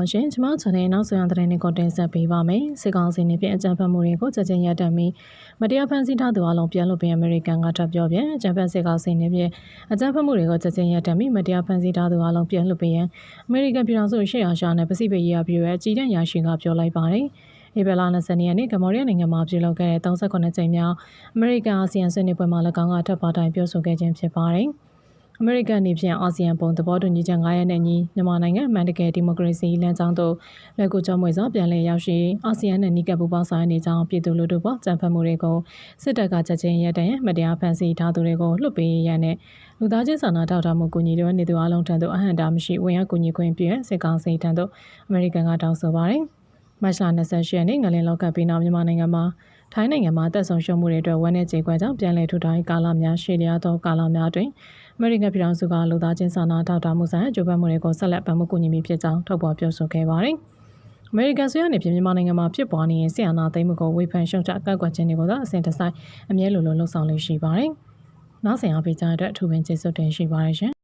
ပါရှင်ကျွန်မချန်နယ်နောက်ဆုံးရတဲ့နေ့ကိုတင်ဆက်ပေးပါမယ်စစ်ကောင်စီနေဖြင့်အကြံဖတ်မှုတွေကိုချက်ချင်းရပ်တန့်ပြီးမတရားဖန်ဆီးထားသူအလုံးပြန်လွှတ်ပေးအမေရိကန်ကထပ်ပြောပြန်အကြံဖတ်စစ်ကောင်စီနေဖြင့်အကြံဖတ်မှုတွေကိုချက်ချင်းရပ်တန့်ပြီးမတရားဖန်ဆီးထားသူအလုံးပြန်လွှတ်ပေးရန်အမေရိကန်ပြည်ထောင်စုရှေ့အာရှနဲ့ပစိဖိတ်ရေးရာပြည်ရဲ့အကြီးတန်းရာရှိကပြောလိုက်ပါတယ်ဧပြီလ20ရက်နေ့ကမ္ဘောဒီးယားနိုင်ငံမှာပြုလုပ်ခဲ့တဲ့38ကြိမ်မြောက်အမေရိကန်အာဆီယံဆွေးနွေးပွဲမှာ၎င်းကထပ်ပါတိုင်ပြောဆိုခဲ့ခြင်းဖြစ်ပါတယ်အမေရိကန်နေဖြင့်အာဆီယံပုံသဘောတူညီချက်9ရက်နဲ့ညီမြန်မာနိုင်ငံအမှန်တကယ်ဒီမိုကရေစီလမ်းကြောင်းသို့လက်ကိုကြောင်းမွေစွာပြန်လည်ရောက်ရှိအာဆီယံနဲ့နီးကပ်ပူးပေါင်းဆောင်ရွက်နေကြောင်းပြည်သူလူထုပေါ်ကြံဖတ်မှုတွေကိုစစ်တပ်ကချက်ချင်းရပ်တန့်မတရားဖန်ဆီးထားသူတွေကိုလွှတ်ပေးရန်နဲ့လူသားချင်းစာနာထောက်ထားမှုကူညီတွေနေသူအလုံးထံသို့အဟန့်တားမရှိဝင်ရောက်ကူညီခွင့်ပြုရန်စစ်ကောင်စီထံသို့အမေရိကန်ကတောင်းဆိုပါတယ်မတ်လ28ရက်နေ့ငလင်လောက်ကပြီးနောက်မြန်မာနိုင်ငံမှာထိုင်းနိုင်ငံမှာတပ်ဆောင်ရှုံးမှုတွေအတွက်ဝန်내ကြေကွဲကြောင့်ပြန်လည်ထူထောင်ကာလများရှေ့လျားသောကာလများတွင်အမေရိကန်ပြည်ထောင်စုကလူသားချင်းစာနာထောက်ထားမှုဆိုင်ရာကြိုးပမ်းမှုတွေကိုဆက်လက်ပံ့ပိုးကူညီမိဖြစ်ကြောင်းထုတ်ဖော်ပြောဆိုခဲ့ပါတယ်။အမေရိကန်ဆိုရနေပြည်မြန်မာနိုင်ငံမှာဖြစ်ပွားနေတဲ့ဆီယနာသိမ်းမှုကိုဝေဖန်ရှုံချကောက်ကွက်ခြင်းတွေကိုသာအစဉ်တစိုက်အမြဲလိုလှုံ့ဆော်လေးရှိပါတယ်။နောက်ဆက်အားပေးကြတဲ့အတွက်အထူးပင်ကျေးဇူးတင်ရှိပါတယ်ရှင်